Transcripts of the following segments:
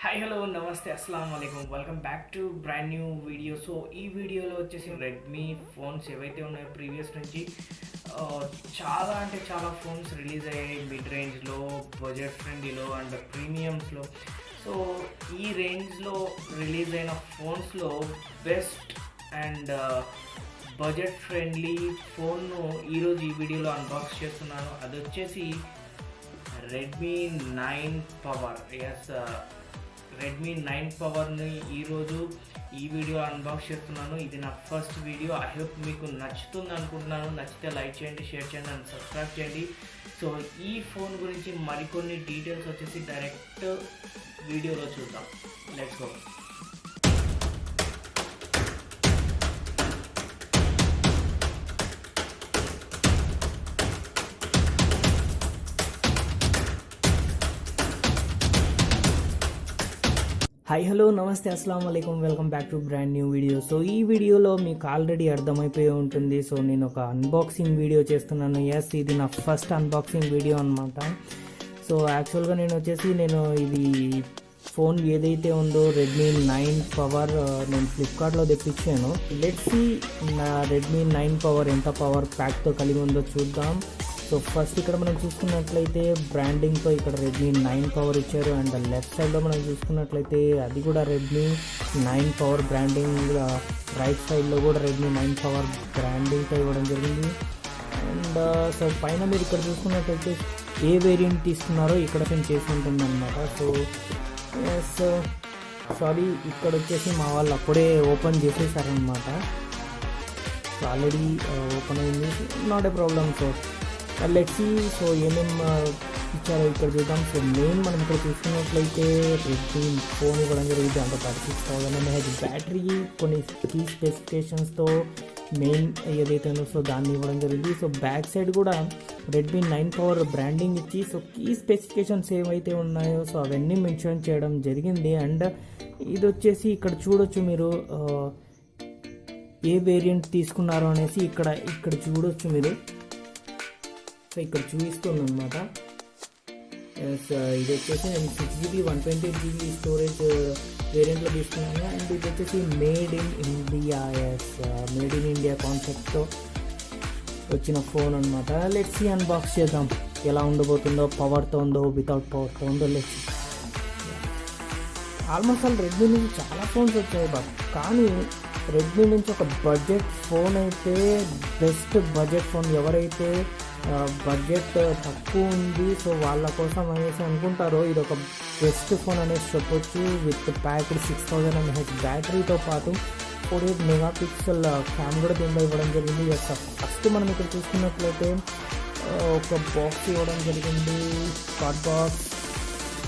Hi hello నమస్తే అస్సలం వాలేకుమ్ welcome back to brand new video. So ఈ వీడియోలో వచ్చేసి రెడ్మీ ఫోన్స్ ఏవైతే ఉన్నాయో ప్రీవియస్ నుంచి చాలా అంటే చాలా ఫోన్స్ రిలీజ్ అయ్యాయి మిడ్ రేంజ్లో, బడ్జెట్ ఫ్రెండ్లీలో అండ్ ప్రీమియమ్స్లో. సో ఈ రేంజ్లో రిలీజ్ అయిన ఫోన్స్లో బెస్ట్ అండ్ బడ్జెట్ ఫ్రెండ్లీ ఫోన్ను ఈరోజు ఈ వీడియోలో అన్బాక్స్ చేస్తున్నాను. అది వచ్చేసి రెడ్మీ 9 పవర్. రెడ్మీ 9 పవర్ని ఈరోజు ఈ వీడియో అన్బాక్స్ చేస్తున్నాను. ఇది నా ఫస్ట్ వీడియో. ఐ హోప్ మీకు నచ్చుతుంది అనుకుంటున్నాను. నచ్చితే లైక్ చేయండి, షేర్ చేయండి అండ్ సబ్స్క్రైబ్ చేయండి. సో ఈ ఫోన్ గురించి మరికొన్ని డీటెయిల్స్ వచ్చేసి డైరెక్ట్ వీడియోలో చూద్దాం. Let's go. హాయ్ హలో నమస్తే అస్సలం వాలేకుమ్ welcome back to brand new video. So ఈ వీడియోలో మీకు ఆల్రెడీ అర్థమైపోయి ఉంటుంది. సో నేను ఒక అన్బాక్సింగ్ వీడియో చేస్తున్నాను. ఇది నా ఫస్ట్ అన్బాక్సింగ్ వీడియో అనమాట. సో యాక్చువల్గా నేను ఇది ఫోన్ ఏదైతే ఉందో రెడ్మీ 9 పవర్ నేను ఫ్లిప్కార్ట్లో తెప్పించాను. లెట్స్ సీ నా రెడ్మీ 9 పవర్ ఎంత పవర్ ప్యాక్తో కలిగి ఉందో చూద్దాం. సో ఫస్ట్ ఇక్కడ మనం చూసుకున్నట్లయితే బ్రాండింగ్తో ఇక్కడ రెడ్మీ 9 పవర్ ఇచ్చారు. అండ్ లెఫ్ట్ సైడ్లో మనం చూసుకున్నట్లయితే అది కూడా రెడ్మీ 9 పవర్ బ్రాండింగ్, రైట్ సైడ్లో కూడా రెడ్మీ 9 పవర్ బ్రాండింగ్తో ఇవ్వడం జరిగింది. అండ్ సో పైన మీరు ఇక్కడ చూసుకున్నట్లయితే ఏ వేరియంట్ తీసుకున్నారో ఇక్కడ చేసి ఉంటుంది అనమాట. సో సారీ, ఇక్కడ వచ్చేసి మా వాళ్ళు అప్పుడే ఓపెన్ చేసేసారనమాట. సో ఆల్రెడీ ఓపెన్ అయింది, not a problem. So let's see. So ఏమేమి ఇచ్చారో ఇక్కడ చూద్దాం. సో మెయిన్ మనం ఇక్కడ చూసుకున్నట్లయితే రెడ్మీ ఫోన్ ఇవ్వడం జరిగింది. అంటే 36,000 mAh బ్యాటరీ, కొన్ని కీ స్పెసిఫికేషన్స్తో మెయిన్ ఏదైతే ఉందో సో దాన్ని ఇవ్వడం జరిగింది. సో బ్యాక్ సైడ్ కూడా రెడ్మీ 9 పవర్ బ్రాండింగ్ ఇచ్చి సో కీ స్పెసిఫికేషన్స్ ఏవైతే ఉన్నాయో సో అవన్నీ మెన్షన్ చేయడం జరిగింది. అండ్ ఇది వచ్చేసి ఇక్కడ చూడొచ్చు మీరు ఏ వేరియంట్ తీసుకున్నారో అనేసి ఇక్కడ చూడొచ్చు మీరు. సో ఇక్కడ చూపిస్తుంది అనమాట. ఇది వచ్చేసి నేను 6GB 128GB స్టోరేజ్ వేరియంట్లో తీసుకున్నాను. అండ్ ఇది వచ్చేసి మేడ్ ఇన్ ఇండియా కాన్సెప్ట్తో వచ్చిన ఫోన్ అనమాట. లెట్స్ సీ, అన్బాక్స్ చేద్దాం ఎలా ఉండబోతుందో, పవర్తో ఉందో వితౌట్ పవర్తో ఉందో. లెట్స్ ఆల్మోస్ట్ ఆల్ రెడ్మీ నుంచి చాలా ఫోన్స్ వచ్చాయి కానీ రెడ్మీ నుంచి ఒక బడ్జెట్ ఫోన్ అయితే బెస్ట్ బడ్జెట్ ఫోన్. ఎవరైతే బడ్జెట్ తక్కువ ఉంది సో వాళ్ళ కోసం అనేసి అనుకుంటారో ఇది ఒక బెస్ట్ ఫోన్ అనేసి చెప్పొచ్చు. విత్ ప్యాక్డ్ 6,000 mAh బ్యాటరీతో పాటు 48 మెగాపిక్సెల్ క్యామ్ కూడా దీంట్లో ఇవ్వడం జరిగింది. ఫస్ట్ మనం ఇక్కడ చూసుకున్నట్లయితే ఒక బాక్స్ ఇవ్వడం జరిగింది, కార్డ్ బాక్స్.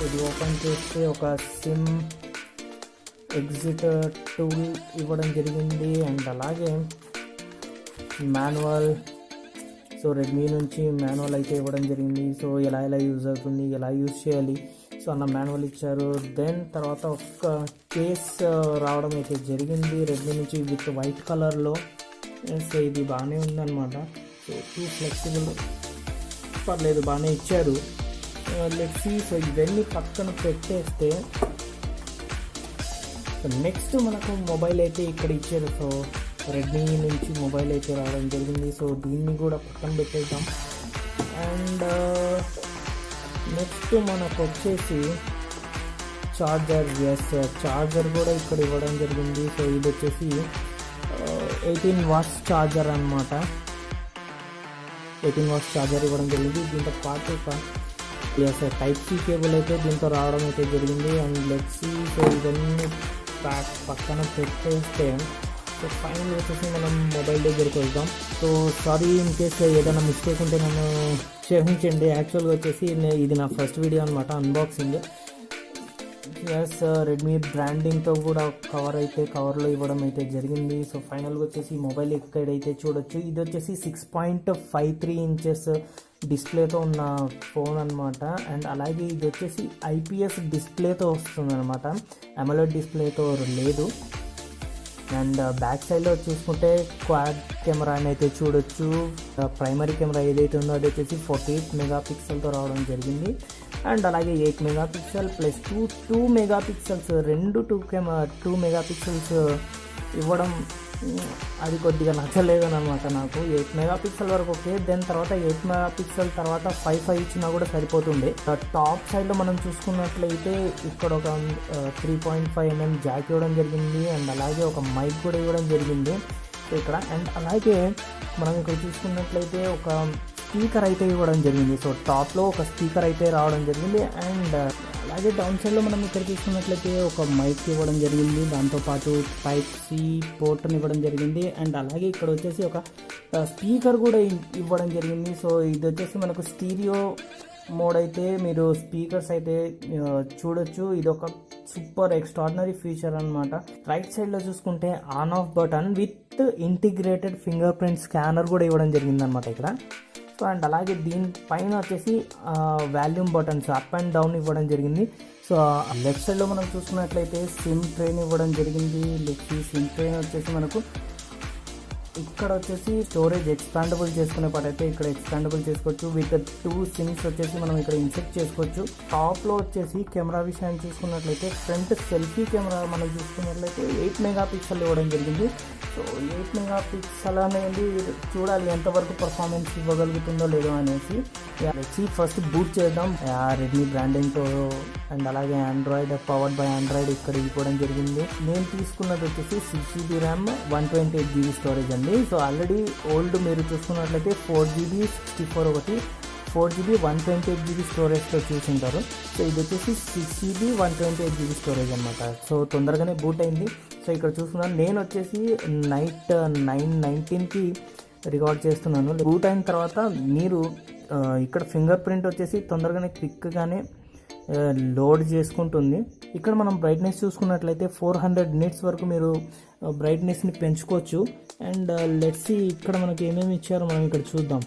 ఇది ఓపెన్ చేస్తే ఒక సిమ్ ఎగ్జిట్ టూల్ ఇవ్వడం జరిగింది. అండ్ అలాగే మాన్యువల్, సో రెడ్మీ నుంచి మాన్యువల్ అయితే ఇవ్వడం జరిగింది. సో ఎలా యూజ్ అవుతుంది, ఎలా యూజ్ చేయాలి సో అన్న మాన్యువల్ ఇచ్చారు. దెన్ తర్వాత ఒక కేస్ రావడం అయితే జరిగింది రెడ్మీ నుంచి విత్ వైట్ కలర్లో. సో ఇది బాగానే ఉందన్నమాట. సో ఫ్లెక్సిబుల్, పర్లేదు, బాగానే ఇచ్చారు. Let's see. సో ఇవన్నీ పక్కన పెట్టేస్తే నెక్స్ట్ మనకు మొబైల్ అయితే ఇక్కడ ఇచ్చారు. సో రెడ్మీ నుంచి మొబైల్ అయితే రావడం జరిగింది. సో దీన్ని కూడా పక్కన పెట్టేద్దాం. అండ్ నెక్స్ట్ మనకు వచ్చేసి చార్జర్ కూడా ఇక్కడ ఇవ్వడం జరిగింది. సో ఇది వచ్చేసి 18 watts ఛార్జర్ అనమాట. 18 watts ఛార్జర్ ఇవ్వడం జరిగింది. దీంతో పాటు టైప్ సి కేబుల్ అయితే దీంతో రావడం అయితే జరిగింది. And let's see. సో ఇవన్నీ పక్కన పెట్టేస్తే సో ఫైనల్ వచ్చేసి మనం మొబైల్ దగ్గరికి వెళ్దాం. సో సారీ ఇన్ కేస్ ఏదైనా మిస్టేక్ ఉంటే నన్ను క్షమించండి. యాక్చువల్గా వచ్చేసి ఇది నా ఫస్ట్ వీడియో అనమాట, అన్బాక్సింగ్. రెడ్మీ బ్రాండింగ్తో కూడా కవర్లో ఇవ్వడం అయితే జరిగింది. సో ఫైనల్గా వచ్చేసి మొబైల్ ఎక్కడైతే చూడొచ్చు, ఇది వచ్చేసి 6.53 inches డిస్ప్లేతో ఉన్న ఫోన్ అనమాట. అండ్ అలాగే ఇది వచ్చేసి IPS డిస్ప్లేతో వస్తుంది అనమాట, AMOLED డిస్ప్లేతో లేదు. అండ్ బ్యాక్ సైడ్లో చూసుకుంటే క్వాడ్ కెమెరా అని అయితే చూడొచ్చు. ప్రైమరీ కెమెరా ఏదైతే ఉందో అది వచ్చేసి 48 మెగాపిక్సెల్తో రావడం జరిగింది. అండ్ అలాగే 8 మెగాపిక్సెల్ ప్లస్ 2 మెగాపిక్సెల్స్ రెండు 2 మెగాపిక్సెల్స్ ఇవ్వడం అది కొద్దిగా నచ్చలేదనమాట నాకు. 8 మెగాపిక్సెల్ వరకు ఓకే, దెన్ తర్వాత 8 మెగాపిక్సెల్ తర్వాత 5 ఇచ్చినా కూడా సరిపోతుండే. టాప్ సైడ్లో మనం చూసుకున్నట్లయితే ఇక్కడ ఒక 3.5mm జాక్ ఇవ్వడం జరిగింది అండ్ అలాగే ఒక మైక్ కూడా ఇవ్వడం జరిగింది ఇక్కడ. అండ్ అలాగే మనం ఇక్కడ చూసుకున్నట్లయితే ఒక స్పీకర్ అయితే ఇవ్వడం జరిగింది. సో టాప్లో ఒక స్పీకర్ అయితే రావడం జరిగింది. అండ్ అలాగే డౌన్ సైడ్లో మనం ఇక్కడ చూసుకున్నట్లయితే ఒక మైక్ ఇవ్వడం జరిగింది, దాంతోపాటు టైప్ సి పోర్ట్ని ఇవ్వడం జరిగింది. అండ్ అలాగే ఇక్కడ వచ్చేసి ఒక స్పీకర్ కూడా ఇవ్వడం జరిగింది. సో ఇది వచ్చేసి మనకు స్టీరియో మోడ్ అయితే మీరు స్పీకర్స్ అయితే చూడొచ్చు. ఇది ఒక సూపర్ ఎక్స్ట్రాడినరీ ఫీచర్ అనమాట. రైట్ సైడ్లో చూసుకుంటే on off button with integrated finger print scanner కూడా ఇవ్వడం జరిగింది అనమాట ఇక్కడ. సో అండ్ అలాగే దీనిపైన వచ్చేసి volume buttons up and down ఇవ్వడం జరిగింది. సో లెఫ్ట్ సైడ్లో మనం చూసుకున్నట్లయితే సిమ్ ట్రైన్ ఇవ్వడం జరిగింది. సిమ్ ట్రైన్ వచ్చేసి మనకు ఇక్కడ వచ్చేసి స్టోరేజ్ ఎక్స్పాండబుల్ చేసుకునే పాటు అయితే ఇక్కడ ఎక్స్పాండబుల్ చేసుకోవచ్చు. విత్ 2 సిమ్స్ వచ్చేసి మనం ఇక్కడ ఇన్సెర్ట్ చేసుకోవచ్చు. టాప్లో వచ్చేసి కెమెరా విషయాన్ని చూసుకున్నట్లయితే ఫ్రంట్ సెల్ఫీ కెమెరా మనం చూసుకున్నట్లయితే 8 మెగాపిక్సెల్ ఇవ్వడం జరిగింది. సో 8 మెగాపిక్సెల్ అనేది చూడాలి ఎంతవరకు పర్ఫార్మెన్స్ ఇవ్వగలుగుతుందో లేదో అనేసి. ఫస్ట్ బూట్ చేద్దాం రెడ్మీ బ్రాండింగ్తో. అండ్ అలాగే ఆండ్రాయిడ్ పవర్డ్ బై ఆండ్రాయిడ్ ఇక్కడ ఇవ్వడం జరిగింది. నేను తీసుకున్నది వచ్చేసి 6GB ర్యామ్ 128GB స్టోరేజ్ అండి. సో ఆల్రెడీ ఓల్డ్ మీరు చూసుకున్నట్లయితే 4GB 64 ఒకటి 4GB 128GB స్టోరేజ్తో చూసింటారు. సో ఇది వచ్చేసి 6GB 128GB స్టోరేజ్ అనమాట. సో తొందరగానే బూట్ అయింది. సో ఇక్కడ చూస్తున్నాను నేను వచ్చేసి నైట్ 9:19కి రికార్డ్ చేస్తున్నాను. బూట్ అయిన తర్వాత మీరు ఇక్కడ ఫింగర్ ప్రింట్ వచ్చేసి తొందరగానే క్విక్గానే లోడ్ చేసుకుంటుంది. ఇక్కడ మనం బ్రైట్నెస్ చూసుకున్నట్లయితే 400 నిట్స్ వరకు మీరు బ్రైట్నెస్ని పెంచుకోవచ్చు. అండ్ లెట్స్ సీ ఇక్కడ మనకి ఏమేమి ఇచ్చారో మనం ఇక్కడ చూద్దాం.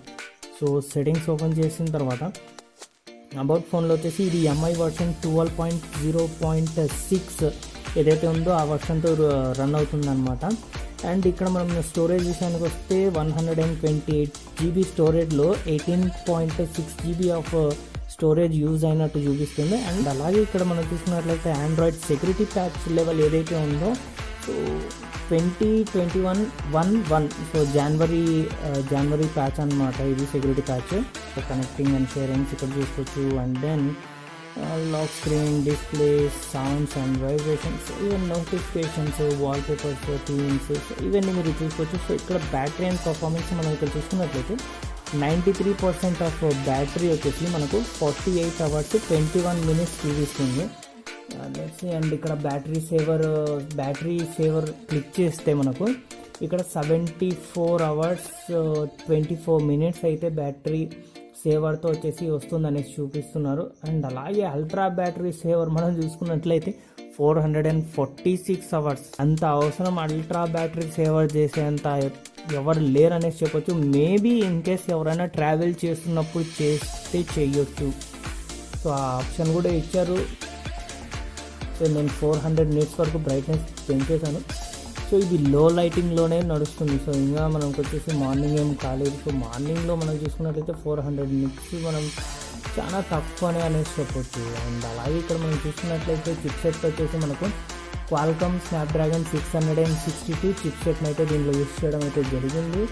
సో సెట్టింగ్స్ ఓపెన్ చేసిన తర్వాత అబౌట్ ఫోన్లో వచ్చేసి ఇది MI వర్షన్ 12.0.6 ఏదైతే ఉందో ఆ వర్షన్తో రన్ అవుతుంది అనమాట. అండ్ ఇక్కడ మనం స్టోరేజ్ విషయానికి వస్తే 128GB స్టోరేజ్లో 18.6GB of storage use అయినట్టు చూపిస్తుంది. అండ్ అలాగే ఇక్కడ మనం చూసుకున్నట్లయితే ఆండ్రాయిడ్ సెక్యూరిటీ ప్యాచ్ లెవెల్ ఏదైతే ఉందో సో 2021-11 సో జనవరి ప్యాచ్ అనమాట ఇది security patch. So connecting and sharings ఇక్కడ చూసుకోవచ్చు. And then lock screen, display, sounds and vibrations, even notifications, wallpapers, themes ఇవన్నీ మీరు చూసుకోవచ్చు. సో ఇక్కడ బ్యాటరీ అండ్ పర్ఫార్మెన్స్ మనం ఇక్కడ చూసుకున్నట్లయితే 93% ఆఫ్ బ్యాటరీ వచ్చేసి మనకు 48 hours 21 minutes చూపిస్తుంది. అండ్ ఇక్కడ బ్యాటరీ సేవర్ క్లిక్ చేస్తే మనకు ఇక్కడ 74 hours 24 minutes అయితే బ్యాటరీ సేవర్తో వచ్చేసి వస్తుంది అనేసి చూపిస్తున్నారు. అండ్ అలాగే అల్ట్రా బ్యాటరీ సేవర్ మనం చూసుకున్నట్లయితే 446 hours. అంత అవసరం అల్ట్రా బ్యాటరీ సేవర్ చేసేంత ఎవరు లేరు అనేసి చెప్పొచ్చు. మేబీ ఇన్ కేస్ ఎవరైనా ట్రావెల్ చేస్తున్నప్పుడు చేస్తే చేయొచ్చు. సో ఆ ఆప్షన్ కూడా ఇచ్చారు. సో నేను 400 nits వరకు బ్రైట్నెస్ పెంచేశాను. సో ఇది లో లైటింగ్లోనే నడుస్తుంది. సో ఇంకా మనకు వచ్చేసి మార్నింగ్ ఏం కాలేదు. సో మార్నింగ్లో మనం చూసుకున్నట్లయితే 400 nits మనం చాలా తక్కువనే అనేసి చెప్పొచ్చు. అండ్ అలాగే ఇక్కడ మనం చూసుకున్నట్లయితే చిప్సెట్ వచ్చేసి మనకు Qualcomm Snapdragon 662 చిప్సెట్ని అయితే దీనిలో యూస్ చేయడం అయితే జరిగింది.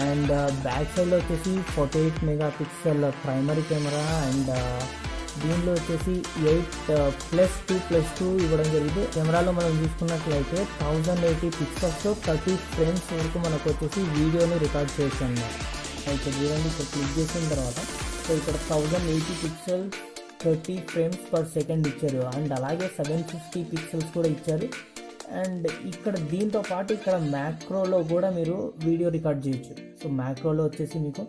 అండ్ బ్యాక్ సైడ్లో వచ్చేసి 48 మెగాపిక్సెల్ ప్రైమరీ కెమెరా అండ్ దీనిలో వచ్చేసి 8+2+2 ఇవ్వడం జరిగింది. కెమెరాలో మనం చూసుకున్నట్లయితే 1080 పిక్సెల్స్తో 30 frames వరకు మనకు వచ్చేసి వీడియోని రికార్డ్ చేయొచ్చు అన్నమాట. ఇక్కడ చూడండి, ఇక్కడ క్లిక్ చేసిన తర్వాత సో ఇక్కడ 1080 పిక్సెల్స్ 30 frames per second ఇచ్చారు. అండ్ అలాగే 750 పిక్సెల్స్ కూడా ఇచ్చారు. అండ్ ఇక్కడ దీంతో పాటు ఇక్కడ మ్యాక్రోలో కూడా మీరు వీడియో రికార్డ్ చేయొచ్చు. సో మ్యాక్రోలో వచ్చేసి మీకు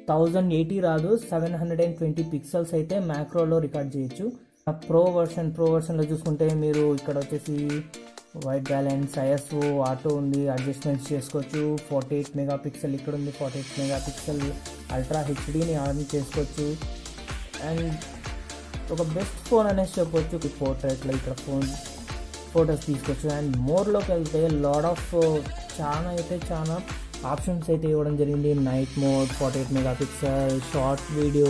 1080 రాదు, 720 పిక్సెల్స్ అయితే మ్యాక్రోలో రికార్డ్ చేయొచ్చు. ప్రో వర్షన్లో చూసుకుంటే మీరు ఇక్కడ వచ్చేసి వైట్ బ్యాలెన్స్, ISO, ఆటో ఉంది, అడ్జస్ట్మెంట్స్ చేసుకోవచ్చు. 48 మెగాపిక్సెల్ ఇక్కడ ఉంది, 48 మెగాపిక్సెల్ అల్ట్రా హెచ్డీని ఆన్ చేసుకోవచ్చు. అండ్ ఒక బెస్ట్ ఫోన్ అనేసి చెప్పొచ్చు. పోర్ట్రేట్లో ఇక్కడ ఫోటోస్ తీసుకోవచ్చు. అండ్ మోర్లోకి వెళ్తే లాడ్ ఆఫ్ చాలా ఆప్షన్స్ అయితే ఇవ్వడం జరిగింది. Night mode, 48 megapixel, short video,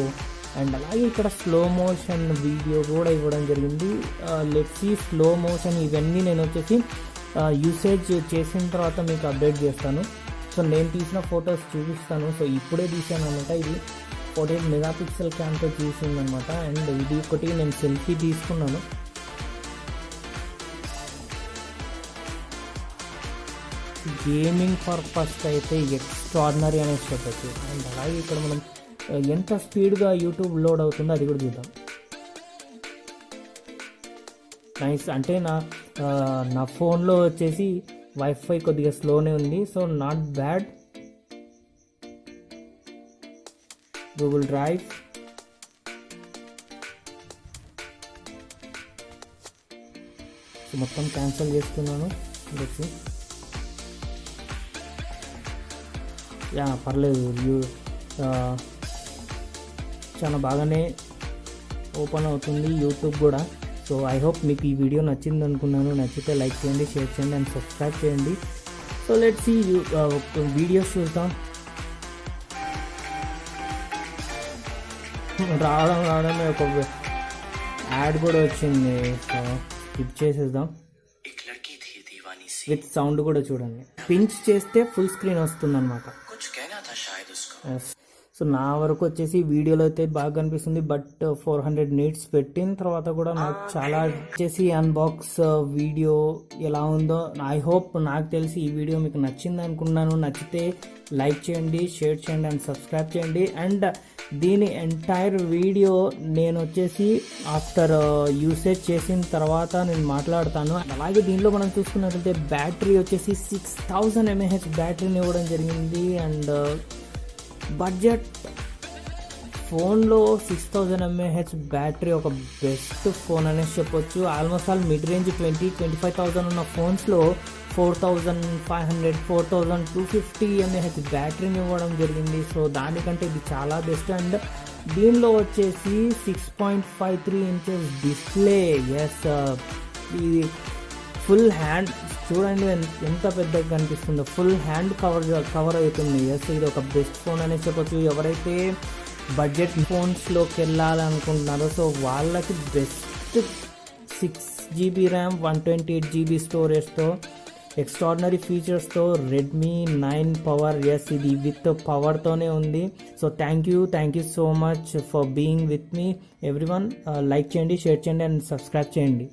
and అలాగే ఇక్కడ స్లో మోషన్ వీడియో కూడా ఇవ్వడం జరిగింది. లెట్స్ సీ స్లో మోషన్ ఇవన్నీ నేను వచ్చేసి యూసేజ్ చేసిన తర్వాత మీకు అప్డేట్ చేస్తాను. సో నేను తీసిన ఫొటోస్ చూపిస్తాను. సో ఇప్పుడే తీసాను అనమాట. ఇది 48 మెగాపిక్సెల్ క్యామ్తో తీసిందనమాట. అండ్ ఇది ఒకటి నేను సెల్ఫీ తీసుకున్నాను. గేమింగ్ పర్పస్ అయితే ఎక్స్ట్రాడినరీ అనేది చెప్పచ్చు. అండ్ అలాగే ఇక్కడ మనం ఎంత స్పీడ్గా యూట్యూబ్ లోడ్ అవుతుందో అది కూడా చూద్దాం. నైస్. అంటే నా ఫోన్లో వచ్చేసి వైఫై కొద్దిగా స్లోనే ఉంది. So not bad. Google drive, so మొత్తం క్యాన్సిల్ చేస్తున్నాను. వచ్చి పర్లేదు, చాలా బాగానే ఓపెన్ అవుతుంది యూట్యూబ్ కూడా. సో ఐ హోప్ మీకు ఈ వీడియో నచ్చింది అనుకున్నాను. నచ్చితే లైక్ చేయండి, షేర్ చేయండి అండ్ సబ్స్క్రైబ్ చేయండి. సో లెట్స్ సీ వీడియోస్ చూద్దాం. రావడమే ఒక యాడ్ కూడా వచ్చింది. సో స్కిప్ చేసేద్దాం. విత్ సౌండ్ కూడా చూడండి. పించ్ చేస్తే ఫుల్ స్క్రీన్ వస్తుంది అనమాట. సో నా వరకు వచ్చేసి వీడియోలో అయితే బాగా కనిపిస్తుంది. బట్ 400 నిట్స్ పెట్టిన తర్వాత కూడా నాకు చాలా వచ్చేసి అన్బాక్స్ వీడియో ఎలా ఉందో ఐ హోప్, నాకు తెలిసి ఈ వీడియో మీకు నచ్చింది అనుకున్నాను. నచ్చితే లైక్ చేయండి, షేర్ చేయండి అండ్ సబ్స్క్రైబ్ చేయండి. అండ్ దీని ఎంటైర్ వీడియో నేను వచ్చేసి ఆఫ్టర్ యూసేజ్ చేసిన తర్వాత నేను మాట్లాడతాను. అలాగే దీనిలో మనం చూసుకున్నట్లయితే బ్యాటరీ వచ్చేసి 6000 mAh బ్యాటరీని ఇవ్వడం జరిగింది. అండ్ బడ్జెట్ ఫోన్లో 6000 mAh బ్యాటరీ ఒక బెస్ట్ ఫోన్ అనేసి చెప్పొచ్చు. ఆల్మోస్ట్ ఆల్ మిడ్ రేంజ్ 20-25,000 ఉన్న ఫోన్స్లో 4500, 4250 mAh బ్యాటరీని ఇవ్వడం జరిగింది. సో దానికంటే ఇది చాలా బెస్ట్. అండ్ దీనిలో వచ్చేసి 6.53 inches డిస్ప్లే. ఎస్, ఇది ఫుల్ హ్యాండ్ చూడండి ఎంత పెద్దగా కనిపిస్తుందో. ఫుల్ హ్యాండ్ కవర్ అవుతుంది. ఎస్, ఇది ఒక బెస్ట్ ఫోన్ అనే చెప్పొచ్చు. ఎవరైతే బడ్జెట్ ఫోన్స్లోకి వెళ్ళాలనుకుంటున్నారో సో వాళ్ళకి బెస్ట్ 6GB ర్యామ్, 128GB స్టోరేజ్తో ఎక్స్ట్రాడినరీ ఫీచర్స్తో రెడ్మీ 9 పవర్. ఎస్, ఇది విత్ పవర్తోనే ఉంది. So thank you so much for being with me everyone. Like చేయండి, షేర్ చేయండి అండ్ సబ్స్క్రైబ్ చేయండి.